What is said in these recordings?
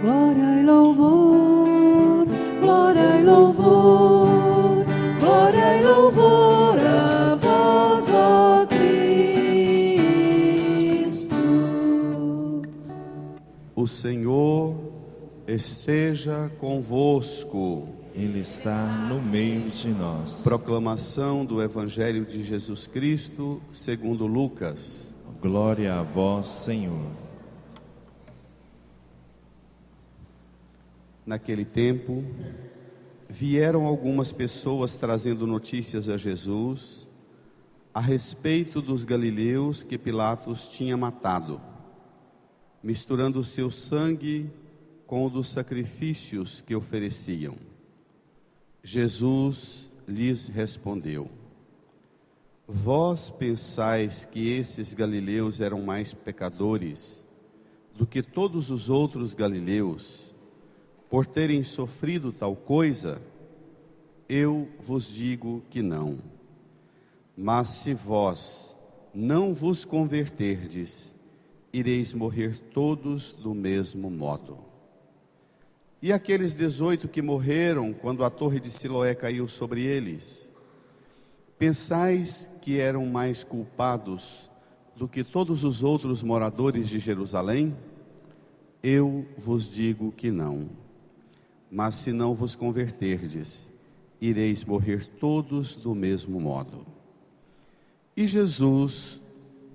Glória e louvor, glória e louvor, glória e louvor a vós, ó Cristo. O Senhor esteja convosco. Ele está no meio de nós. Proclamação do Evangelho de Jesus Cristo segundo Lucas. Glória a vós, Senhor. Naquele tempo, vieram algumas pessoas trazendo notícias a Jesus a respeito dos galileus que Pilatos tinha matado, misturando o seu sangue com o dos sacrifícios que ofereciam. Jesus lhes respondeu: Vós pensais que esses galileus eram mais pecadores do que todos os outros galileus, por terem sofrido tal coisa? Eu vos digo que não. Mas se vós não vos converterdes, ireis morrer todos do mesmo modo. E aqueles 18 que morreram quando a torre de Siloé caiu sobre eles, pensais que eram mais culpados do que todos os outros moradores de Jerusalém? Eu vos digo que não. Mas se não vos converterdes, ireis morrer todos do mesmo modo. E Jesus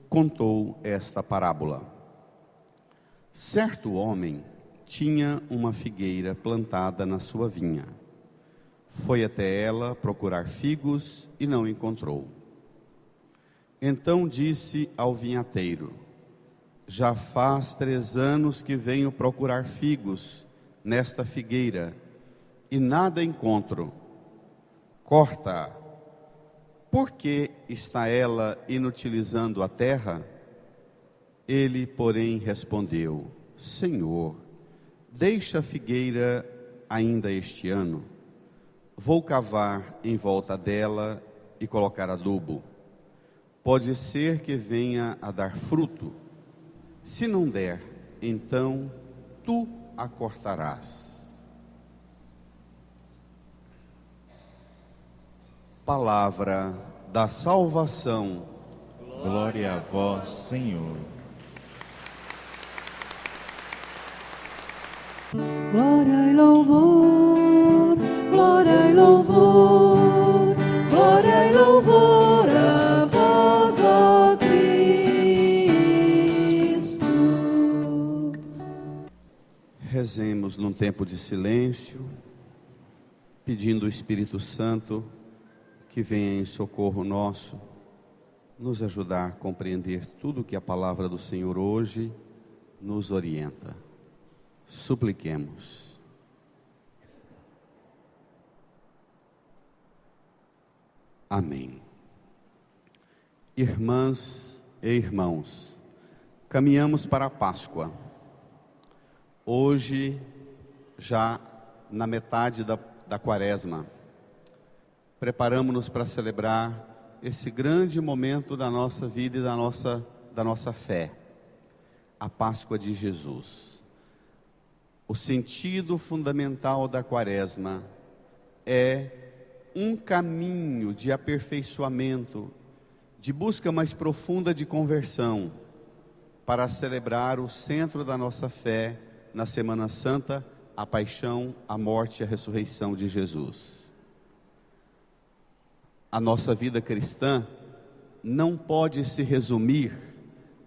contou esta parábola. Certo homem tinha uma figueira plantada na sua vinha. Foi até ela procurar figos e não encontrou. Então disse ao vinhateiro: Já faz 3 anos que venho procurar figos nesta figueira e nada encontro. Corta-a. Por que está ela inutilizando a terra? Ele, porém, respondeu: Senhor, deixa a figueira ainda este ano. Vou cavar em volta dela e colocar adubo. Pode ser que venha a dar fruto. Se não der, então tu a cortarás. Palavra da salvação. Glória a vós, Senhor. Glória e louvor, glória e louvor, glória e louvor a vós, ó Cristo. Rezemos num tempo de silêncio, pedindo o Espírito Santo que venha em socorro nosso, nos ajudar a compreender tudo que a palavra do Senhor hoje nos orienta. Supliquemos. Amém. Irmãs e irmãos, caminhamos para a Páscoa. Hoje, já na metade da Quaresma, preparamos-nos para celebrar esse grande momento da nossa vida e da nossa fé, a Páscoa de Jesus. O sentido fundamental da Quaresma é um caminho de aperfeiçoamento, de busca mais profunda de conversão, para celebrar o centro da nossa fé na Semana Santa, a paixão, a morte e a ressurreição de Jesus. A nossa vida cristã não pode se resumir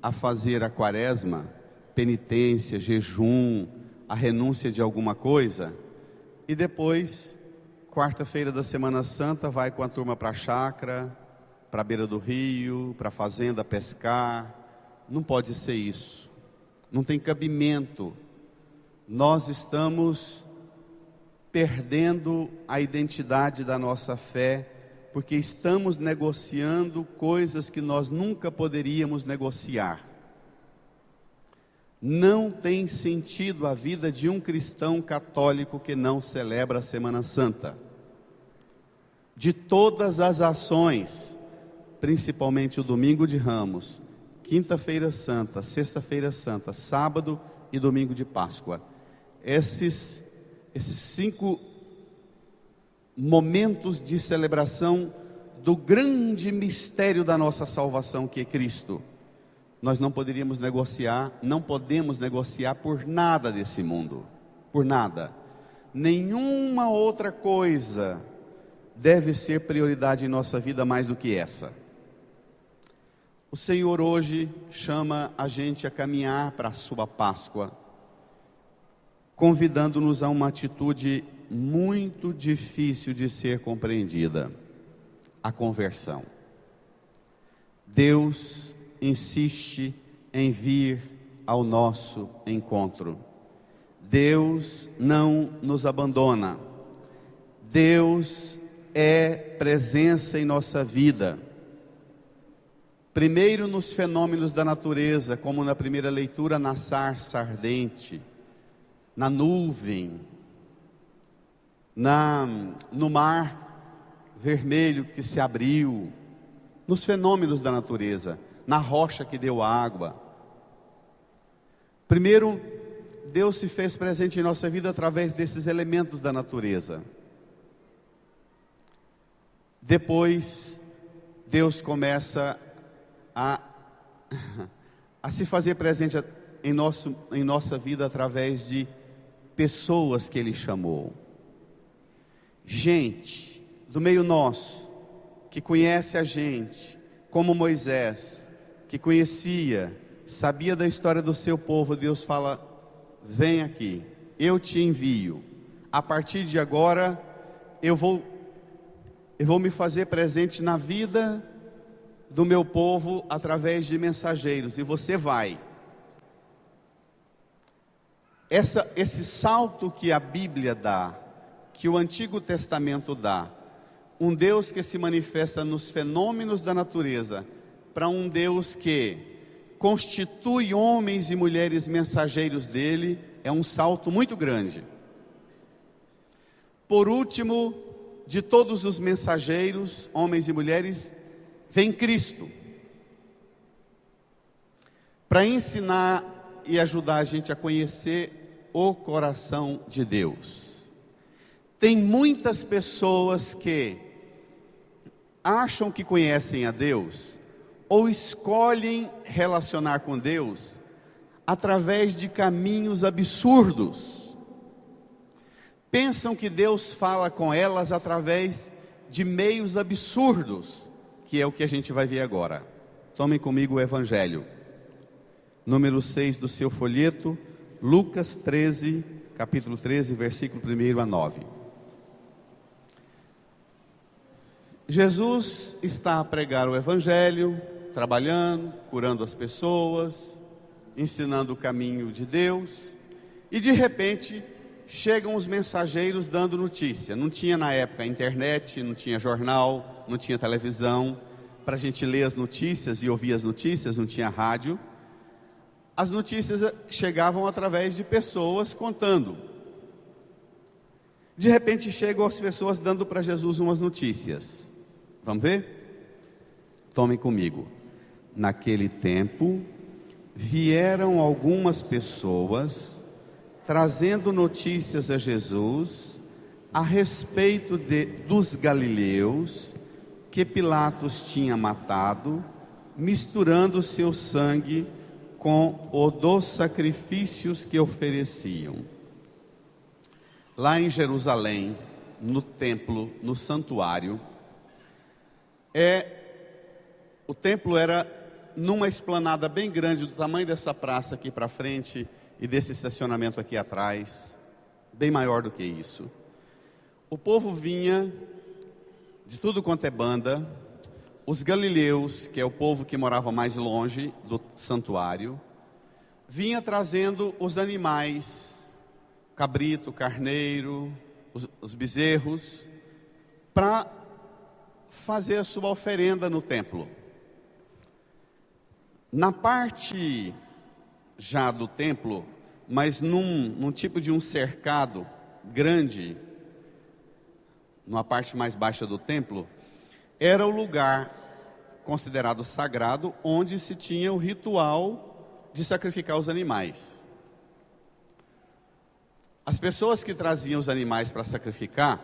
a fazer a Quaresma, penitência, jejum, a renúncia de alguma coisa, e depois, quarta-feira da Semana Santa, vai com a turma para a chácara, para a beira do rio, para a fazenda pescar. Não pode ser isso, não tem cabimento. Nós estamos perdendo a identidade da nossa fé, porque estamos negociando coisas que nós nunca poderíamos negociar. Não tem sentido a vida de um cristão católico que não celebra a Semana Santa. De todas as ações, principalmente o Domingo de Ramos, Quinta-feira Santa, Sexta-feira Santa, Sábado e Domingo de Páscoa, esses 5 momentos de celebração do grande mistério da nossa salvação, que é Cristo, nós não podemos negociar por nada desse mundo, por nada. Nenhuma outra coisa deve ser prioridade em nossa vida mais do que essa. O Senhor hoje chama a gente a caminhar para a sua Páscoa, convidando-nos a uma atitude muito difícil de ser compreendida: a conversão. Deus insiste em vir ao nosso encontro. Deus não nos abandona. Deus é presença em nossa vida. Primeiro nos fenômenos da natureza, como na primeira leitura, na sarça ardente, na nuvem, no mar vermelho que se abriu, nos fenômenos da natureza, na rocha que deu água. Primeiro, Deus se fez presente em nossa vida através desses elementos da natureza. Depois, Deus começa a se fazer presente em nossa vida através de pessoas que Ele chamou. Gente do meio nosso, que conhece a gente, como Moisés, que conhecia, sabia da história do seu povo. Deus fala: vem aqui, eu te envio. A partir de agora, eu vou me fazer presente na vida do meu povo através de mensageiros, e você vai. Esse salto que a Bíblia dá, que o Antigo Testamento dá, um Deus que se manifesta nos fenômenos da natureza, para um Deus que constitui homens e mulheres mensageiros dele, é um salto muito grande. Por último, de todos os mensageiros, homens e mulheres, vem Cristo, para ensinar e ajudar a gente a conhecer o coração de Deus. Tem muitas pessoas que acham que conhecem a Deus, ou escolhem relacionar com Deus através de caminhos absurdos. Pensam que Deus fala com elas através de meios absurdos, que é o que a gente vai ver agora. Tomem comigo o Evangelho, número 6 do seu folheto, Lucas 13, capítulo 13, versículo 1 a 9. Jesus está a pregar o Evangelho, trabalhando, curando as pessoas, ensinando o caminho de Deus, e de repente chegam os mensageiros dando notícia. Não tinha na época internet, não tinha jornal, não tinha televisão para a gente ler as notícias e ouvir as notícias, não tinha rádio. As notícias chegavam através de pessoas contando. De repente chegam as pessoas dando para Jesus umas notícias. Vamos ver? Tomem comigo. Naquele tempo, vieram algumas pessoas trazendo notícias a Jesus a respeito dos galileus que Pilatos tinha matado, misturando seu sangue com o dos sacrifícios que ofereciam. Lá em Jerusalém, no templo, no santuário, o templo era numa esplanada bem grande, do tamanho dessa praça aqui para frente e desse estacionamento aqui atrás, bem maior do que isso. O povo vinha de tudo quanto é banda. Os galileus, que é o povo que morava mais longe do santuário, vinha trazendo os animais, cabrito, carneiro, os bezerros, para fazer a sua oferenda no templo. Na parte já do templo, mas num tipo de um cercado grande, numa parte mais baixa do templo, era o lugar considerado sagrado, onde se tinha o ritual de sacrificar os animais. As pessoas que traziam os animais para sacrificar,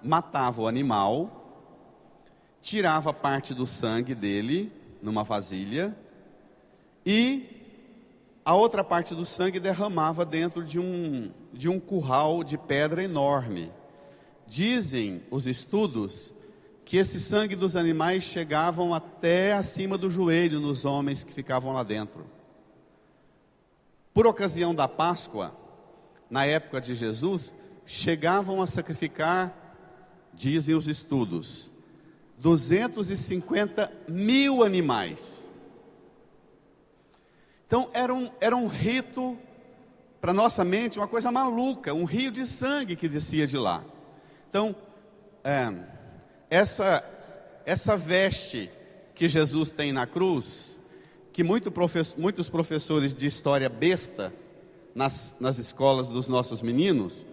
matavam o animal, tirava parte do sangue dele numa vasilha e a outra parte do sangue derramava dentro de um curral de pedra enorme. Dizem os estudos que esse sangue dos animais chegavam até acima do joelho nos homens que ficavam lá dentro. Por ocasião da Páscoa, na época de Jesus, chegavam a sacrificar, dizem os estudos, 250 mil animais. Então era um rito, para nossa mente, uma coisa maluca, um rio de sangue que descia de lá. Então, essa veste que Jesus tem na cruz, que muitos professores de história besta, nas escolas dos nossos meninos,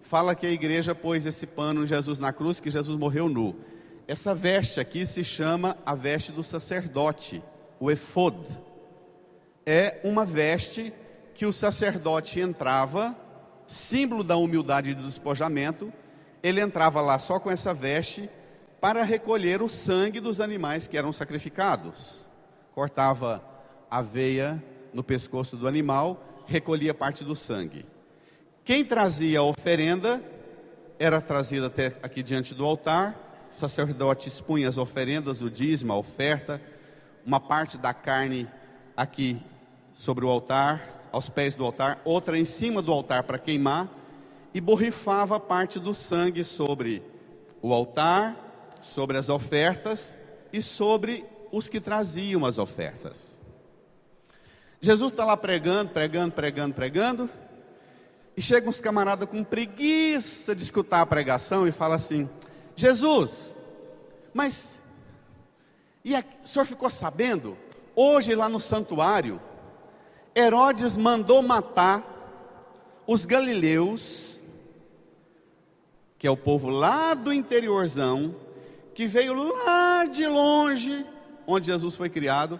fala que a igreja pôs esse pano em Jesus na cruz, que Jesus morreu nu. Essa veste aqui se chama a veste do sacerdote, o efod. É uma veste que o sacerdote entrava, símbolo da humildade e do despojamento. Ele entrava lá só com essa veste para recolher o sangue dos animais que eram sacrificados. Cortava a veia no pescoço do animal, recolhia parte do sangue. Quem trazia a oferenda era trazida até aqui diante do altar. O sacerdote expunha as oferendas, o dízimo, a oferta, uma parte da carne aqui sobre o altar, aos pés do altar, outra em cima do altar para queimar, e borrifava parte do sangue sobre o altar, sobre as ofertas e sobre os que traziam as ofertas. Jesus está lá pregando, e chegam uns camaradas com preguiça de escutar a pregação e fala assim: Jesus, mas o senhor ficou sabendo? Hoje lá no santuário, Herodes mandou matar os galileus, que é o povo lá do interiorzão, que veio lá de longe, onde Jesus foi criado,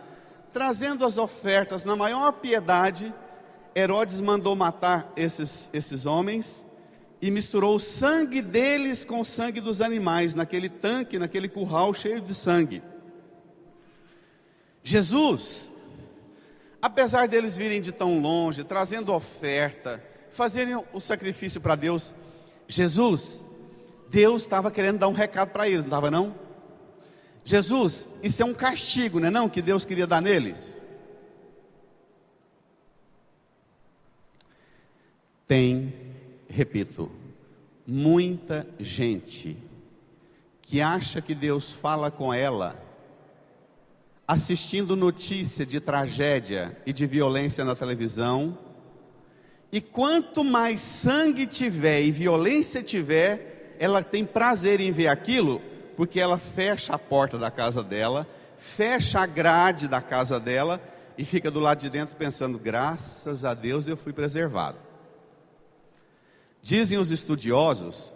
trazendo as ofertas na maior piedade. Herodes mandou matar esses homens e misturou o sangue deles com o sangue dos animais, naquele tanque, naquele curral cheio de sangue. Jesus, apesar deles virem de tão longe, trazendo oferta, fazerem o sacrifício para Deus, Deus estava querendo dar um recado para eles, não estava não? Jesus, isso é um castigo, não é não, que Deus queria dar neles? Tem, repito, muita gente que acha que Deus fala com ela assistindo notícia de tragédia e de violência na televisão, e quanto mais sangue tiver e violência tiver, ela tem prazer em ver aquilo, porque ela fecha a porta da casa dela, fecha a grade da casa dela e fica do lado de dentro pensando: graças a Deus eu fui preservado. Dizem os estudiosos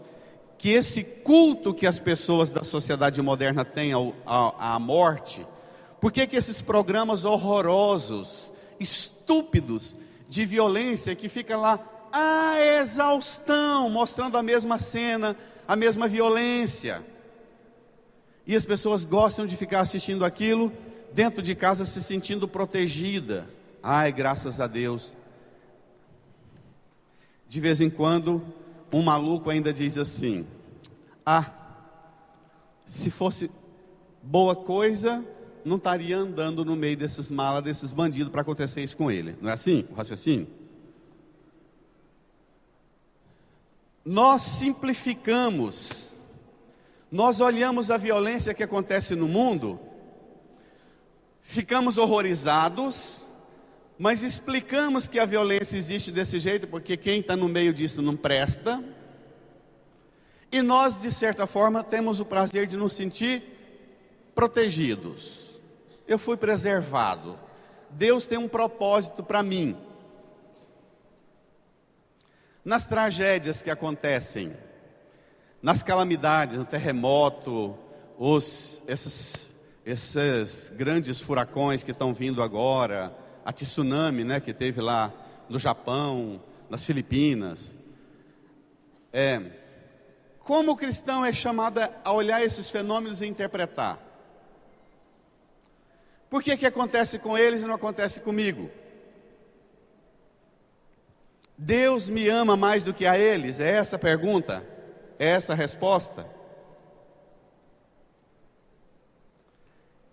que esse culto que as pessoas da sociedade moderna têm à morte, por que esses programas horrorosos, estúpidos, de violência, que fica lá a exaustão, mostrando a mesma cena, a mesma violência, e as pessoas gostam de ficar assistindo aquilo, dentro de casa se sentindo protegida? Ai, graças a Deus. De vez em quando, um maluco ainda diz assim: se fosse boa coisa, não estaria andando no meio desses malas, desses bandidos, para acontecer isso com ele. Não é assim o raciocínio? Nós simplificamos, nós olhamos a violência que acontece no mundo, ficamos horrorizados, mas explicamos que a violência existe desse jeito, porque quem está no meio disso não presta, e nós, de certa forma, temos o prazer de nos sentir protegidos. Eu fui preservado, Deus tem um propósito para mim. Nas tragédias que acontecem, nas calamidades, no terremoto, esses grandes furacões que estão vindo agora, a tsunami, que teve lá no Japão, nas Filipinas, Como o cristão é chamado a olhar esses fenômenos e interpretar? Por que acontece com eles e não acontece comigo? Deus me ama mais do que a eles? É essa a pergunta? É essa a resposta?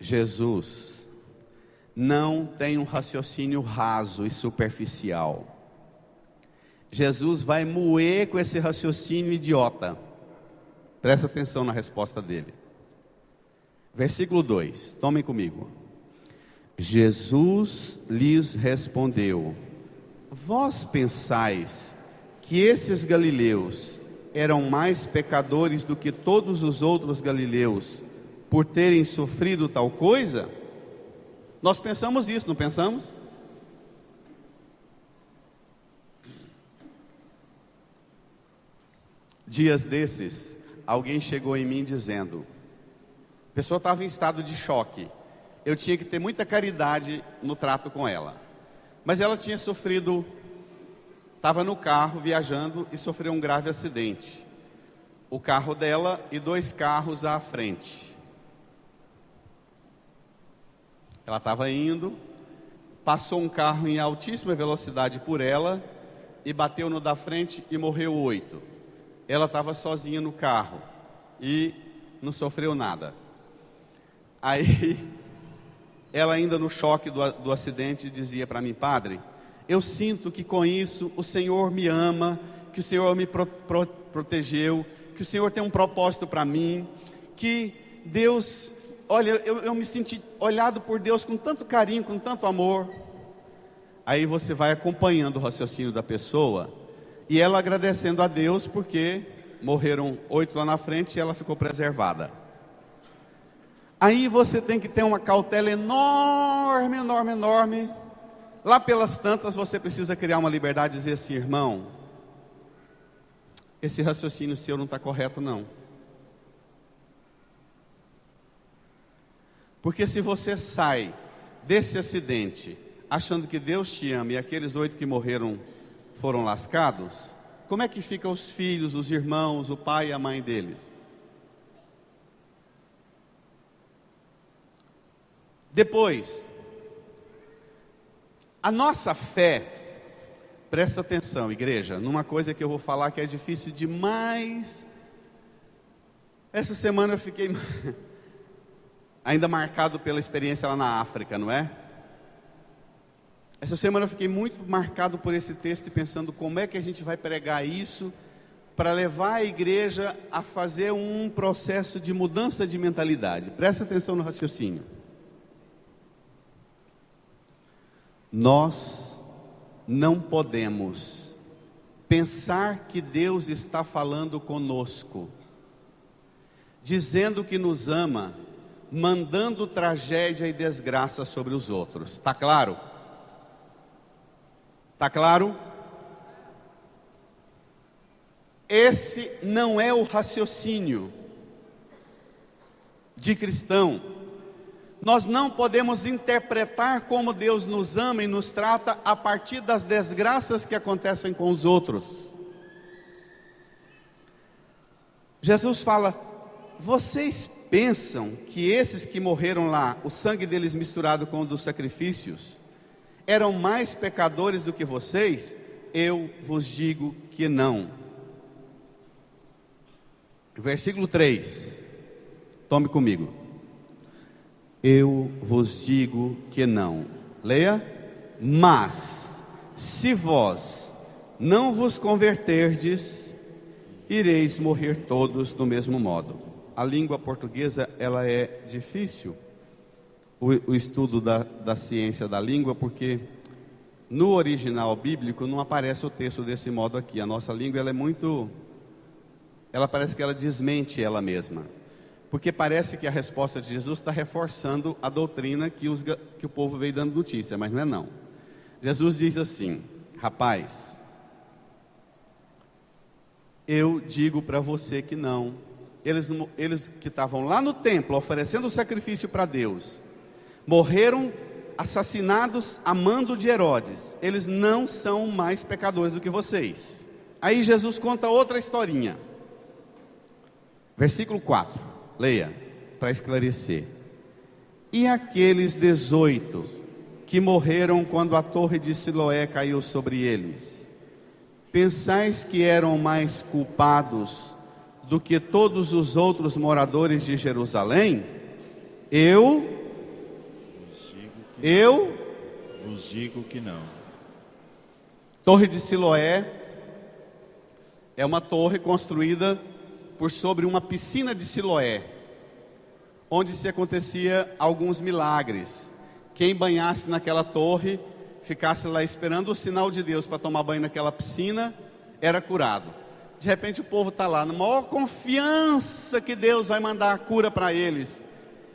Jesus não tem um raciocínio raso e superficial. Jesus vai moer com esse raciocínio idiota. Presta atenção na resposta dele. Versículo 2, tomem comigo. Jesus lhes respondeu: vós pensais que esses galileus eram mais pecadores do que todos os outros galileus por terem sofrido tal coisa? Nós pensamos isso, não pensamos? Dias desses, alguém chegou em mim dizendo, a pessoa estava em estado de choque, eu tinha que ter muita caridade no trato com ela, mas ela tinha sofrido, estava no carro viajando e sofreu um grave acidente, o carro dela e 2 carros à frente. Ela estava indo, passou um carro em altíssima velocidade por ela e bateu no da frente e morreu 8. Ela estava sozinha no carro e não sofreu nada. Aí, ela ainda no choque do acidente dizia para mim: padre, eu sinto que com isso o Senhor me ama, que o Senhor me protegeu, que o Senhor tem um propósito para mim, que Deus, olha, eu me senti olhado por Deus com tanto carinho, com tanto amor. Aí você vai acompanhando o raciocínio da pessoa, e ela agradecendo a Deus porque morreram 8 lá na frente e ela ficou preservada. Aí você tem que ter uma cautela enorme, enorme, enorme. Lá pelas tantas você precisa criar uma liberdade e dizer assim: irmão, esse raciocínio seu não está correto não. Porque se você sai desse acidente achando que Deus te ama e aqueles 8 que morreram foram lascados, como é que ficam os filhos, os irmãos, o pai e a mãe deles? Depois, a nossa fé, presta atenção, igreja, numa coisa que eu vou falar que é difícil demais. Essa semana eu fiquei ainda marcado pela experiência lá na África, não é? Essa semana eu fiquei muito marcado por esse texto e pensando como é que a gente vai pregar isso para levar a igreja a fazer um processo de mudança de mentalidade. Presta atenção no raciocínio. Nós não podemos pensar que Deus está falando conosco, dizendo que nos ama, mandando tragédia e desgraça sobre os outros. Está claro? Está claro? Esse não é o raciocínio de cristão. Nós não podemos interpretar como Deus nos ama e nos trata a partir das desgraças que acontecem com os outros. Jesus fala: vocês pensam que esses que morreram lá, o sangue deles misturado com o dos sacrifícios, eram mais pecadores do que vocês? Eu vos digo que não. Versículo 3, tome comigo. Eu vos digo que não. Leia. Mas, se vós não vos converterdes, ireis morrer todos do mesmo modo. A língua portuguesa, ela é difícil, o estudo da ciência da língua, porque no original bíblico não aparece o texto desse modo aqui. A nossa língua, ela parece que ela desmente ela mesma, porque parece que a resposta de Jesus está reforçando a doutrina que o povo veio dando notícia, mas não é não. Jesus diz assim: rapaz, eu digo para você que não. Eles que estavam lá no templo oferecendo o sacrifício para Deus, morreram assassinados a mando de Herodes. Eles não são mais pecadores do que vocês. Aí Jesus conta outra historinha. Versículo 4, leia, para esclarecer. E aqueles 18 que morreram quando a torre de Siloé caiu sobre eles, pensais que eram mais culpados do que todos os outros moradores de Jerusalém? Eu vos digo que não. Torre de Siloé é uma torre construída por sobre uma piscina de Siloé, onde se acontecia alguns milagres. Quem banhasse naquela torre, ficasse lá esperando o sinal de Deus para tomar banho naquela piscina, era curado. De repente o povo está lá, na maior confiança que Deus vai mandar a cura para eles.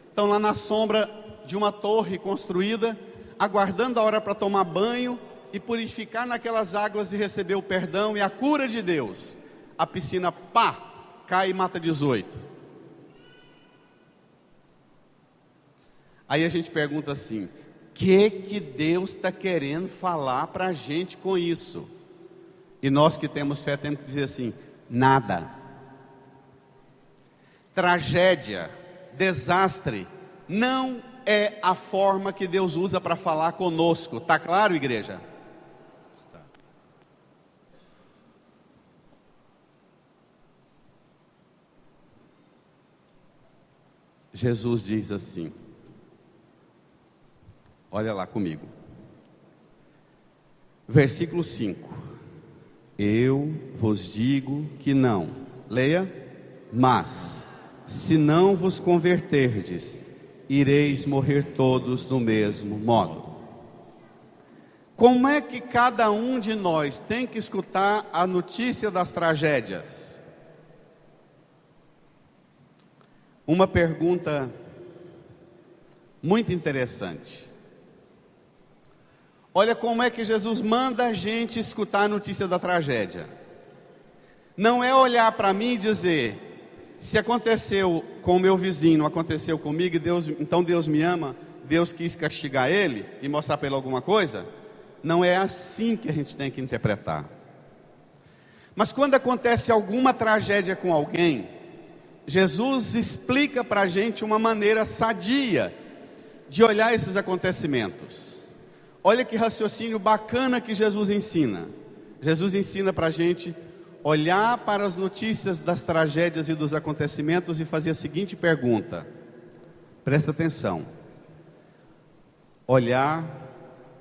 Estão lá na sombra de uma torre construída, aguardando a hora para tomar banho e purificar naquelas águas e receber o perdão e a cura de Deus. A piscina, pá, cai e mata 18. Aí a gente pergunta assim: que Deus está querendo falar para a gente com isso? E nós que temos fé temos que dizer assim: nada. Tragédia, desastre, não é a forma que Deus usa para falar conosco. Está claro, igreja? Está. Jesus diz assim, olha lá comigo, versículo 5: eu vos digo que não, leia, mas se não vos converterdes, ireis morrer todos do mesmo modo. Como é que cada um de nós tem que escutar a notícia das tragédias? Uma pergunta muito interessante. Olha como é que Jesus manda a gente escutar a notícia da tragédia. Não é olhar para mim e dizer: se aconteceu com o meu vizinho, aconteceu comigo, então Deus me ama, Deus quis castigar ele e mostrar para ele alguma coisa. Não é assim que a gente tem que interpretar. Mas quando acontece alguma tragédia com alguém, Jesus explica para a gente uma maneira sadia de olhar esses acontecimentos. Olha que raciocínio bacana que Jesus ensina. Jesus ensina para a gente olhar para as notícias das tragédias e dos acontecimentos e fazer a seguinte pergunta. Presta atenção. Olhar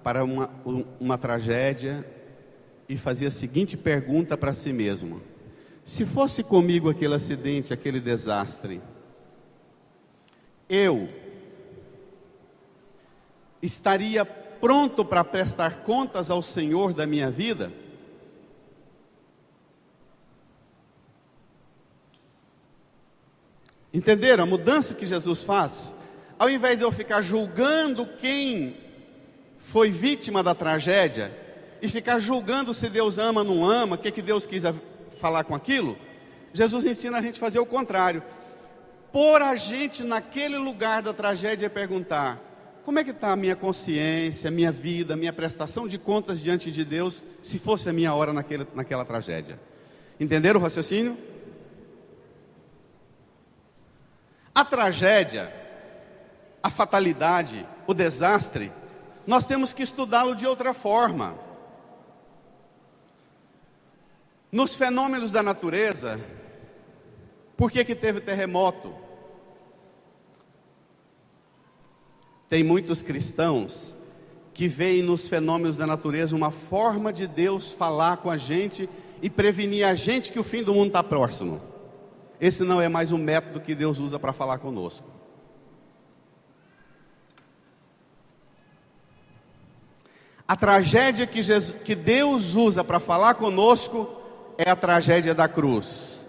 para uma tragédia e fazer a seguinte pergunta para si mesmo: se fosse comigo aquele acidente, aquele desastre, eu estaria pronto para prestar contas ao Senhor da minha vida? Entenderam a mudança que Jesus faz? Ao invés de eu ficar julgando quem foi vítima da tragédia, e ficar julgando se Deus ama ou não ama, o que Deus quis falar com aquilo, Jesus ensina a gente a fazer o contrário. Pôr a gente naquele lugar da tragédia e perguntar: como é que está a minha consciência, a minha vida, a minha prestação de contas diante de Deus, se fosse a minha hora naquela tragédia? Entenderam o raciocínio? A tragédia, a fatalidade, o desastre, nós temos que estudá-lo de outra forma. Nos fenômenos da natureza, por que teve terremoto? Tem muitos cristãos que veem nos fenômenos da natureza uma forma de Deus falar com a gente e prevenir a gente que o fim do mundo está próximo. Esse não é mais um método que Deus usa para falar conosco. A tragédia que Deus usa para falar conosco é a tragédia da cruz.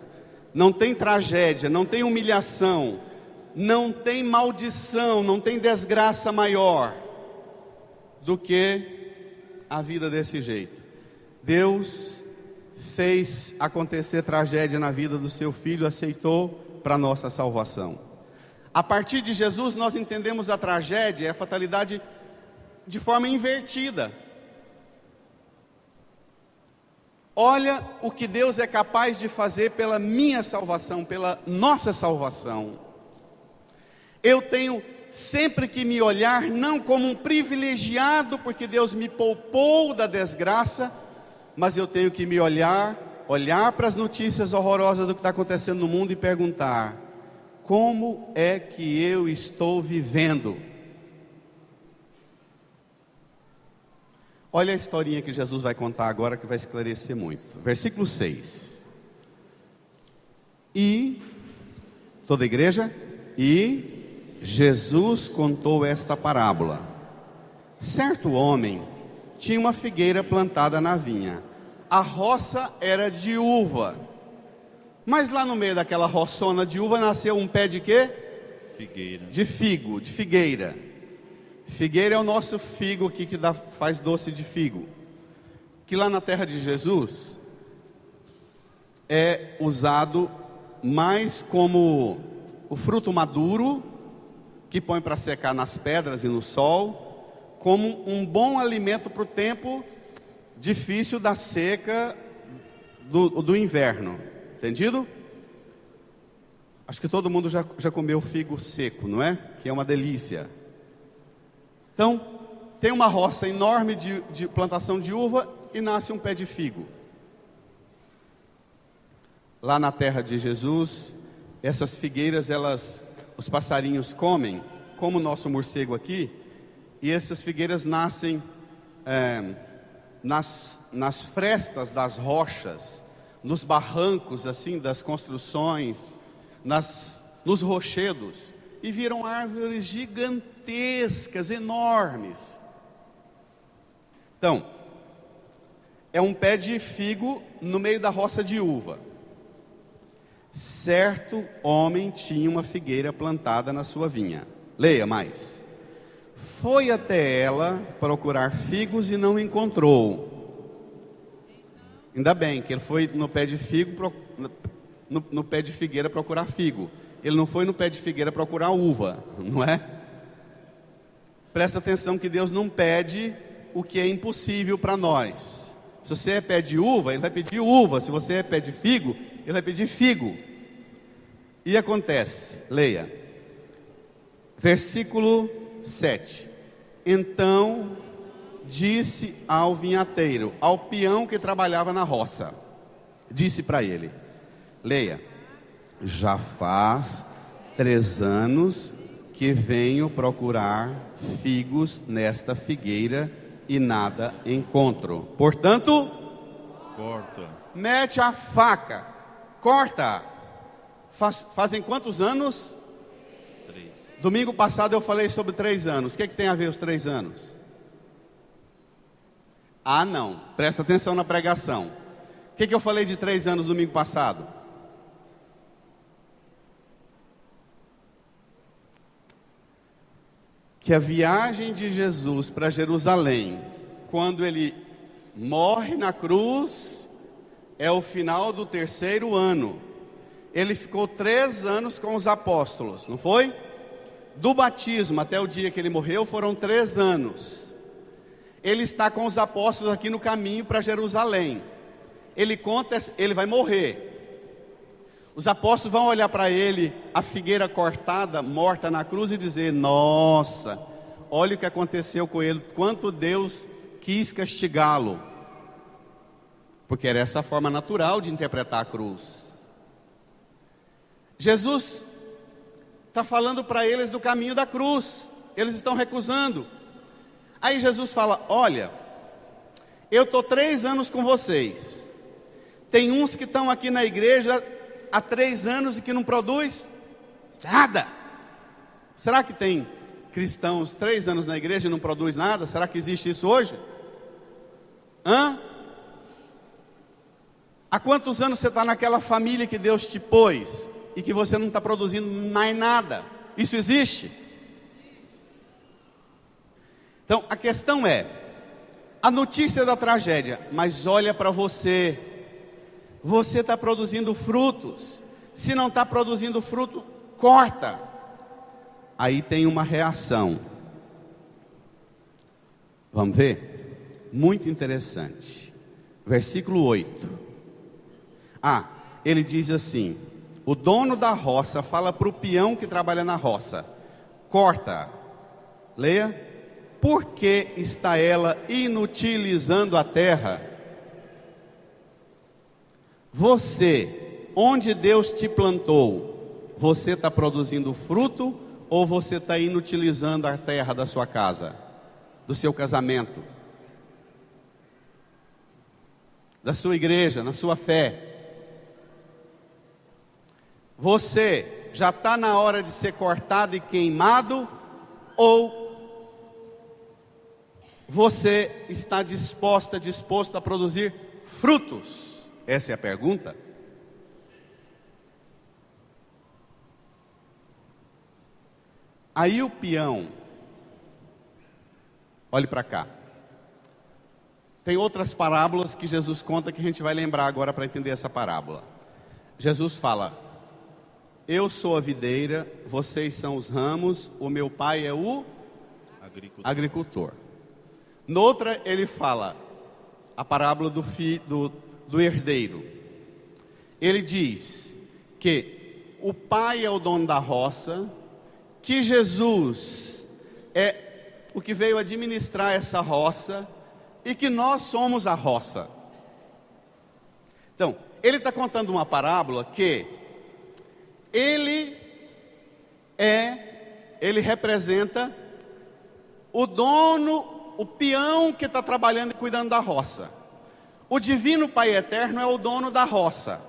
Não tem tragédia, não tem humilhação, não tem maldição, não tem desgraça maior do que a vida desse jeito. Deus fez acontecer tragédia na vida do seu filho, aceitou para nossa salvação. A partir de Jesus nós entendemos a tragédia, a fatalidade, de forma invertida. Olha o que Deus é capaz de fazer pela minha salvação, pela nossa salvação. Eu tenho sempre que me olhar não como um privilegiado, porque Deus me poupou da desgraça, mas eu tenho que me olhar para as notícias horrorosas do que está acontecendo no mundo e perguntar: como é que eu estou vivendo? Olha a historinha que Jesus vai contar agora, que vai esclarecer muito. Versículo 6. E, toda a igreja, e Jesus contou esta parábola. Certo homem tinha uma figueira plantada na vinha. A roça era de uva, mas lá no meio daquela roçona de uva nasceu um pé de quê? Figueira. De figo, de figueira. Figueira é o nosso figo aqui que faz doce de figo. Que lá na terra de Jesus é usado mais como o fruto maduro, que põe para secar nas pedras e no sol, como um bom alimento para o tempo difícil da seca do inverno. Entendido? Acho que todo mundo já comeu figo seco, não é? Que é uma delícia. Então, tem uma roça enorme de plantação de uva e nasce um pé de figo. Lá na terra de Jesus, essas figueiras, os passarinhos comem, como o nosso morcego aqui, e essas figueiras nascem nas frestas das rochas, nos barrancos assim das construções, nos rochedos, e viram árvores gigantescas, enormes. Então, é um pé de figo no meio da roça de uva. Certo homem tinha uma figueira plantada na sua vinha. Leia mais. Foi até ela procurar figos e não encontrou. Ainda bem que ele foi no pé de figo, no pé de figueira procurar figo. Ele não foi no pé de figueira procurar uva, não é? Presta atenção que Deus não pede o que é impossível para nós. Se você é pé de uva, Ele vai pedir uva. Se você é pé de figo, Ele vai pedir figo. E acontece, leia, versículo 7. Então disse ao vinhateiro, ao peão que trabalhava na roça, disse para ele, leia, já faz 3 anos que venho procurar figos nesta figueira e nada encontro. Portanto, Corta. mete a faca, corta. Fazem quantos anos? 3. Domingo passado eu falei sobre 3 anos. O que tem a ver os 3 anos? Ah, não. Presta atenção na pregação. O que eu falei de 3 anos domingo passado? Que a viagem de Jesus para Jerusalém, quando ele morre na cruz, é o final do 3º ano. Ele ficou 3 anos com os apóstolos, não foi? Do batismo até o dia que ele morreu foram 3 anos. Ele está com os apóstolos aqui no caminho para Jerusalém. Ele conta, ele vai morrer. Os apóstolos vão olhar para ele, a figueira cortada, morta na cruz, e dizer, nossa, olha o que aconteceu com ele, quanto Deus quis castigá-lo. Porque era essa a forma natural de interpretar a cruz. Jesus está falando para eles do caminho da cruz, eles estão recusando. Aí Jesus fala, olha, eu estou 3 anos com vocês, tem uns que estão aqui na igreja há 3 anos e que não produz nada. Será que tem cristãos 3 anos na igreja e não produz nada? Será que existe isso hoje? Há quantos anos você está naquela família que Deus te pôs e que você não está produzindo mais nada? Isso existe? Então a questão é, a notícia da tragédia, mas olha para você, você está produzindo frutos. Se não está produzindo fruto, corta. Aí tem uma reação. Vamos ver? Muito interessante. versículo 8. Ele diz assim: o dono da roça fala para o peão que trabalha na roça: corta. Leia. Por que está ela inutilizando a terra? Você, onde Deus te plantou, você está produzindo fruto ou você está inutilizando a terra da sua casa, do seu casamento, da sua igreja, na sua fé? Você já está na hora de ser cortado e queimado, ou você está disposto a produzir frutos? Essa é a pergunta. Aí o peão, olhe para cá. Tem outras parábolas que Jesus conta que a gente vai lembrar agora para entender essa parábola. Jesus fala: eu sou a videira, vocês são os ramos, o meu pai é o agricultor. Noutra ele fala a parábola do herdeiro. Ele diz que o pai é o dono da roça, que Jesus é o que veio administrar essa roça e que nós somos a roça. Então, ele está contando uma parábola que ele representa o dono, o peão que está trabalhando e cuidando da roça. O divino Pai Eterno é o dono da roça.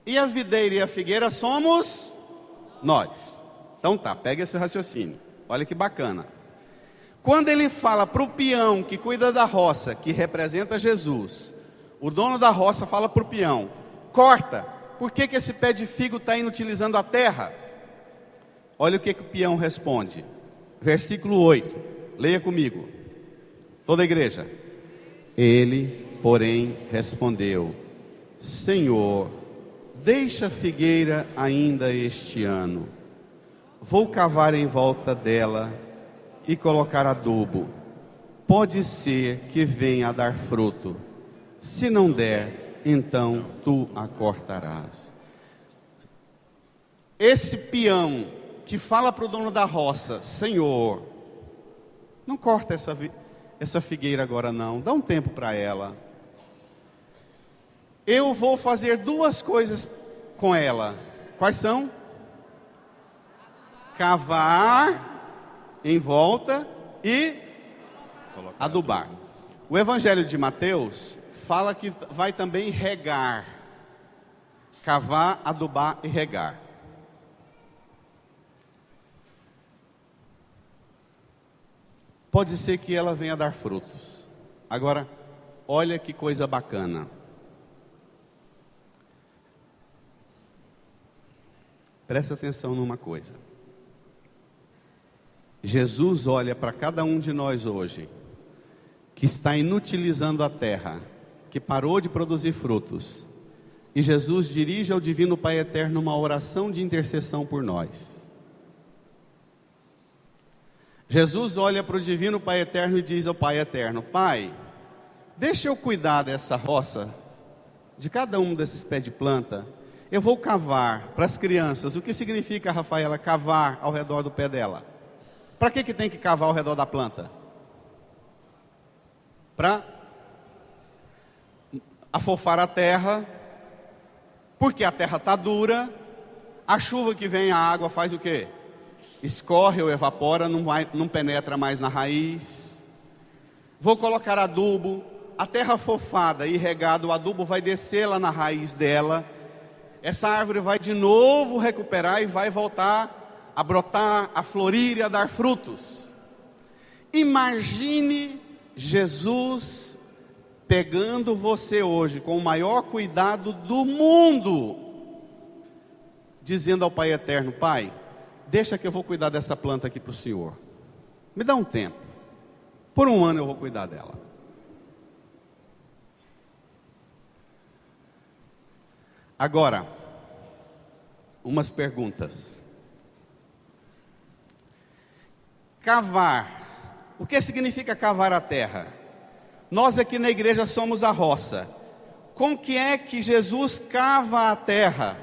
E a videira e a figueira somos nós. Então tá, pega esse raciocínio. Olha que bacana. Quando ele fala para o peão que cuida da roça, que representa Jesus, o dono da roça fala para o peão: corta. Por que esse pé de figo está inutilizando a terra? Olha o que o peão responde. Versículo 8. Leia comigo. Toda a igreja. Ele, porém, respondeu: Senhor, deixa a figueira ainda este ano. Vou cavar em volta dela e colocar adubo. Pode ser que venha a dar fruto. Se não der, então tu a cortarás. Esse peão que fala para o dono da roça: Senhor, não corta essa figueira agora não, dá um tempo para ela. Eu vou fazer duas coisas com ela. Quais são? Cavar em volta e adubar. O Evangelho de Mateus fala que vai também regar. Cavar, adubar e regar. Pode ser que ela venha dar frutos. Agora, olha que coisa bacana. Presta atenção numa coisa. Jesus olha para cada um de nós hoje, que está inutilizando a terra, que parou de produzir frutos. E Jesus dirige ao Divino Pai Eterno uma oração de intercessão por nós. Jesus olha para o Divino Pai Eterno e diz ao Pai Eterno: Pai, deixa eu cuidar dessa roça, de cada um desses pés de planta. Eu vou cavar para as crianças. O que significa, Rafaela, cavar ao redor do pé dela? Para que tem que cavar ao redor da planta? Para afofar a terra, porque a terra está dura. A chuva que vem, a água faz o quê? Escorre ou evapora, não penetra mais na raiz. Vou colocar adubo. A terra afofada e regada, o adubo vai descer lá na raiz dela. Essa árvore vai de novo recuperar e vai voltar a brotar, a florir e a dar frutos. Imagine Jesus pegando você hoje com o maior cuidado do mundo, dizendo ao Pai Eterno: Pai, deixa que eu vou cuidar dessa planta aqui para o Senhor. Me dá um tempo. Por um ano eu vou cuidar dela. Agora, umas perguntas. Cavar. O que significa cavar a terra? Nós aqui na igreja somos a roça. Com que é que Jesus cava a terra?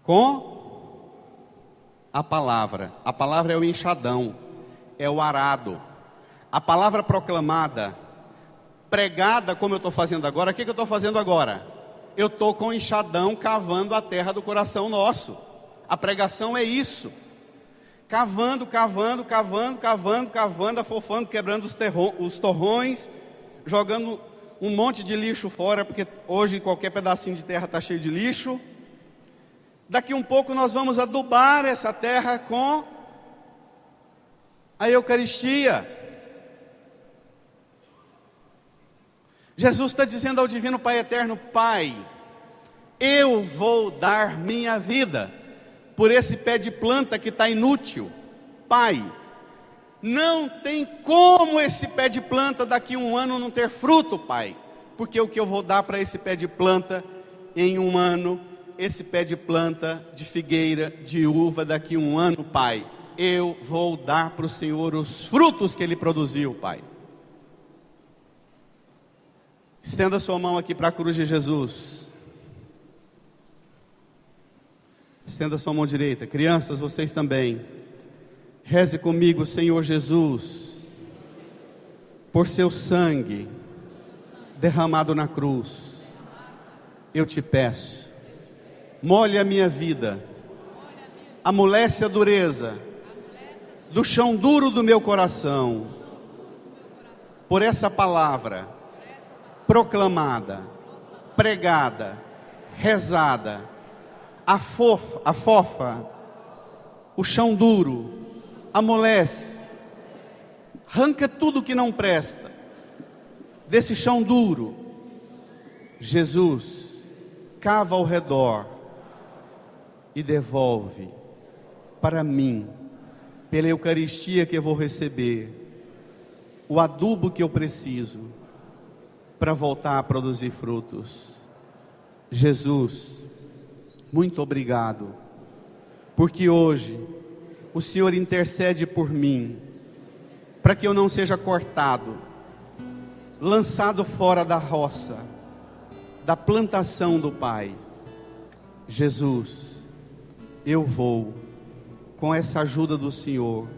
Com a palavra. A palavra é o enxadão, é o arado. A palavra proclamada, pregada como eu estou fazendo agora. O que eu estou fazendo agora? Eu estou com o enxadão cavando a terra do coração nosso. A pregação é isso. Cavando, cavando, cavando, cavando, cavando, afofando, quebrando os torrões, jogando um monte de lixo fora, porque hoje qualquer pedacinho de terra está cheio de lixo. Daqui um pouco nós vamos adubar essa terra com a Eucaristia. Jesus está dizendo ao Divino Pai Eterno: Pai, eu vou dar minha vida por esse pé de planta que está inútil. Pai, não tem como esse pé de planta daqui a um ano não ter fruto, Pai, porque o que eu vou dar para esse pé de planta em um ano, esse pé de planta de figueira, de uva daqui a um ano, Pai, eu vou dar para o Senhor os frutos que Ele produziu, Pai. Estenda sua mão aqui para a cruz de Jesus. Estenda sua mão direita. Crianças, vocês também. Reze comigo: Senhor Jesus, por seu sangue derramado na cruz, eu te peço, molhe a minha vida, amolece a dureza do chão duro do meu coração, por essa palavra proclamada, pregada, rezada, afofa o chão duro, amolece, arranca tudo que não presta desse chão duro. Jesus, cava ao redor e devolve para mim, pela Eucaristia que eu vou receber, o adubo que eu preciso para voltar a produzir frutos. Jesus, muito obrigado, porque hoje o Senhor intercede por mim, para que eu não seja cortado, lançado fora da roça, da plantação do Pai. Jesus, eu vou, com essa ajuda do Senhor,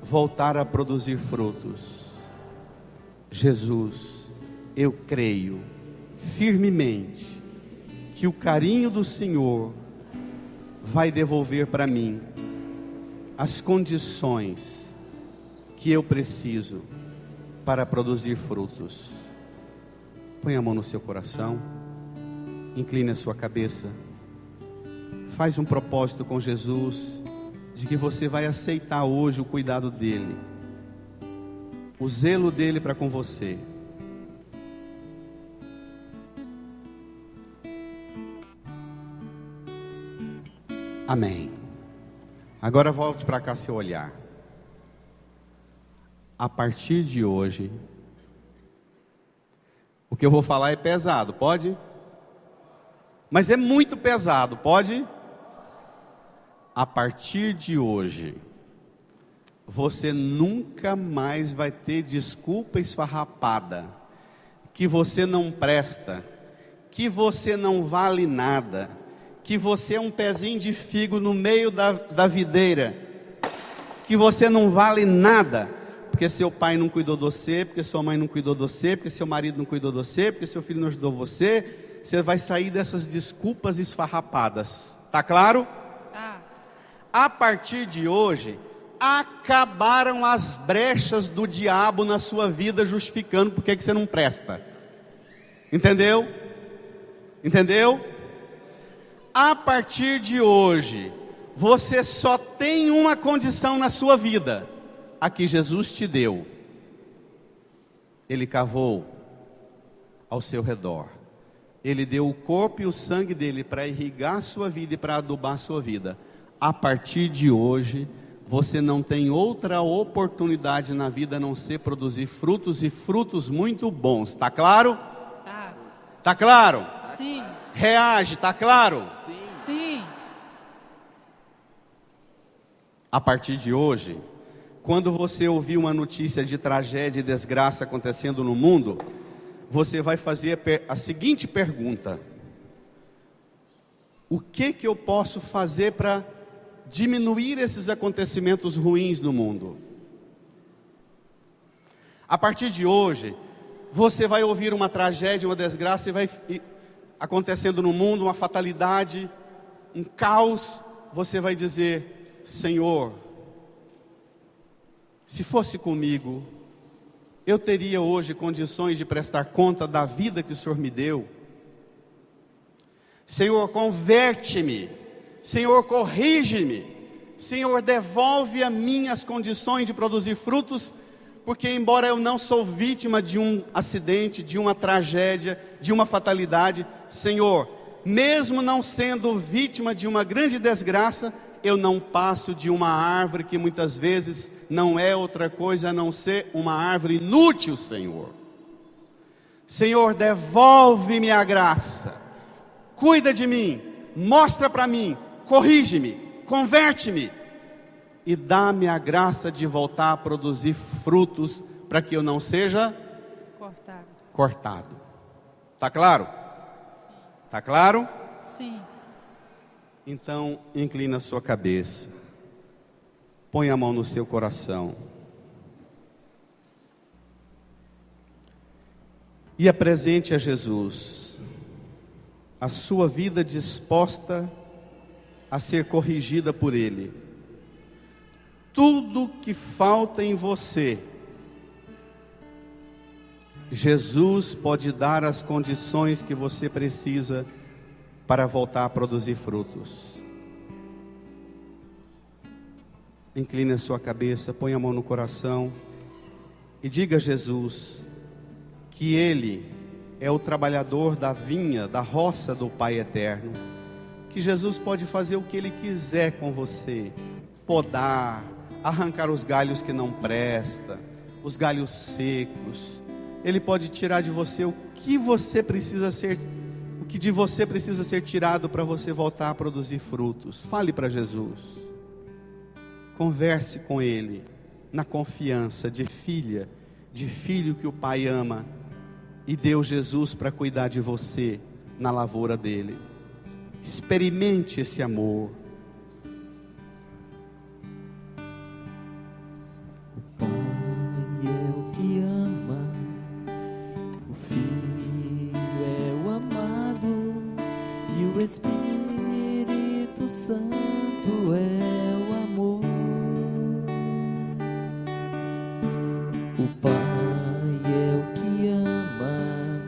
voltar a produzir frutos. Jesus, eu creio firmemente que o carinho do Senhor vai devolver para mim as condições que eu preciso para produzir frutos. Põe a mão no seu coração, incline a sua cabeça, faz um propósito com Jesus, de que você vai aceitar hoje o cuidado dEle, o zelo dEle para com você. Amém. Agora volte para cá seu olhar. A partir de hoje, o que eu vou falar é pesado, pode? Mas é muito pesado, pode? A partir de hoje, você nunca mais vai ter desculpa esfarrapada, que você não presta, que você não vale nada, que você é um pezinho de figo no meio da videira, que você não vale nada, porque seu pai não cuidou de você, porque sua mãe não cuidou de você, porque seu marido não cuidou de você, porque seu filho não ajudou você. Você vai sair dessas desculpas esfarrapadas, tá claro? Tá. A partir de hoje, acabaram as brechas do diabo na sua vida, justificando porque que você não presta. Entendeu? Entendeu? A partir de hoje, você só tem uma condição na sua vida, a que Jesus te deu. Ele cavou ao seu redor, Ele deu o corpo e o sangue dele para irrigar a sua vida e para adubar a sua vida. A partir de hoje, você não tem outra oportunidade na vida a não ser produzir frutos, e frutos muito bons. Está claro? Tá. Está claro? Sim. Reage, está claro? Sim. A partir de hoje, quando você ouvir uma notícia de tragédia e desgraça acontecendo no mundo, você vai fazer a seguinte pergunta: o que eu posso fazer para diminuir esses acontecimentos ruins no mundo? A partir de hoje, você vai ouvir uma tragédia, uma desgraça, e vai acontecendo no mundo, uma fatalidade, um caos. Você vai dizer: Senhor, se fosse comigo, eu teria hoje condições de prestar conta da vida que o Senhor me deu. Senhor, converte-me. Senhor, corrige-me. Senhor, devolve a mim as condições de produzir frutos, porque embora eu não sou vítima de um acidente, de uma tragédia, de uma fatalidade, Senhor, mesmo não sendo vítima de uma grande desgraça, eu não passo de uma árvore que muitas vezes não é outra coisa a não ser uma árvore inútil, Senhor. Senhor, devolve-me a graça, cuida de mim, mostra para mim, corrige-me, converte-me e dá-me a graça de voltar a produzir frutos, para que eu não seja cortado. Está claro? Está claro? Sim. Então, inclina a sua cabeça. Põe a mão no seu coração. E apresente a Jesus a sua vida disposta a ser corrigida por Ele. Tudo que falta em você, Jesus pode dar as condições que você precisa para voltar a produzir frutos. Incline a sua cabeça, põe a mão no coração e diga a Jesus que Ele é o trabalhador da vinha, da roça do Pai Eterno, que Jesus pode fazer o que Ele quiser com você, podar, arrancar os galhos que não prestam, os galhos secos. Ele pode tirar de você o que você precisa ser, o que de você precisa ser tirado para você voltar a produzir frutos. Fale para Jesus, converse com Ele na confiança de filha, de filho que o Pai ama e deu Jesus para cuidar de você na lavoura dele. Experimente esse amor. O Espírito Santo é o amor. O Pai é o que ama,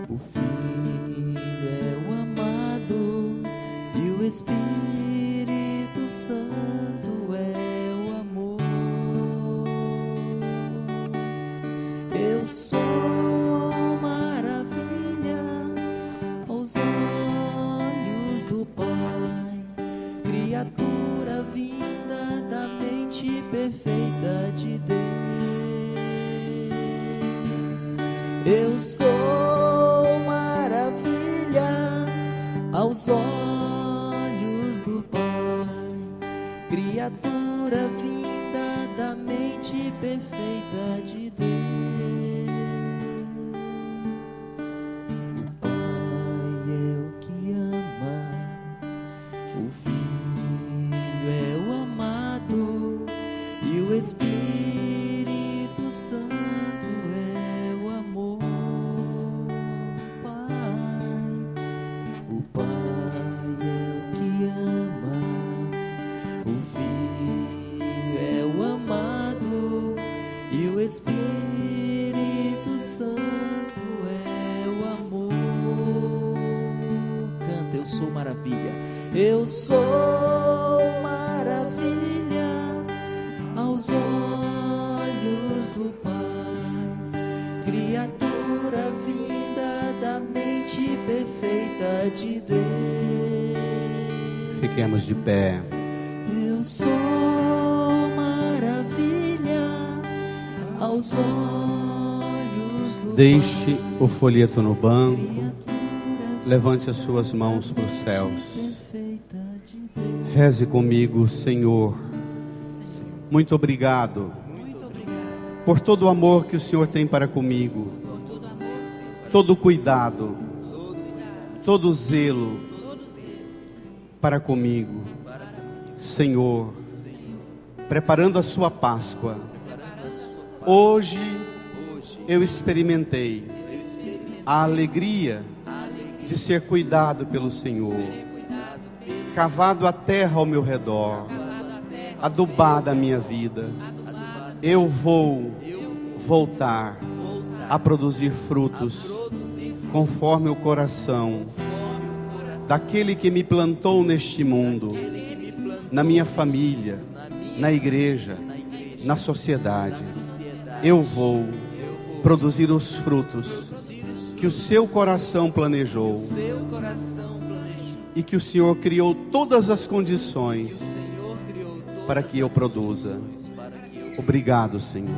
o Filho é o amado, e o Espírito Santo é o amor. Eu sou maravilha aos olhos do Pai, criatura vinda da mente perfeita de Deus. Eu sou maravilha aos olhos do Pai, criatura vinda da mente perfeita de Deus. O Espírito Santo é o amor. O Pai é o que ama, o Filho é o amado, e o Espírito Santo é o amor. Canta, eu sou maravilha. Eu sou maravilha aos olhos do Pai, criatura vinda da mente perfeita de Deus. Fiquemos de pé. Eu sou maravilha aos olhos do Deixe o folheto no banco, levante as suas mãos para os céus. Reze comigo, Senhor. Muito obrigado por todo o amor que o Senhor tem para comigo, todo o cuidado, todo o zelo para comigo. Senhor, preparando a sua Páscoa, hoje eu experimentei a alegria de ser cuidado pelo Senhor, cavado a terra ao meu redor, adubada a minha vida. Eu vou voltar a produzir frutos conforme o coração daquele que me plantou neste mundo, na minha família, na igreja, na sociedade. Eu vou produzir os frutos que o seu coração planejou e que o Senhor criou todas as condições para que eu produza. Obrigado, Senhor.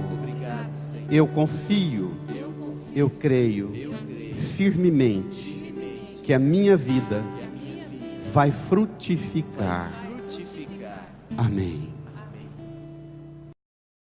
Eu confio, eu creio firmemente que a minha vida vai frutificar. Amém.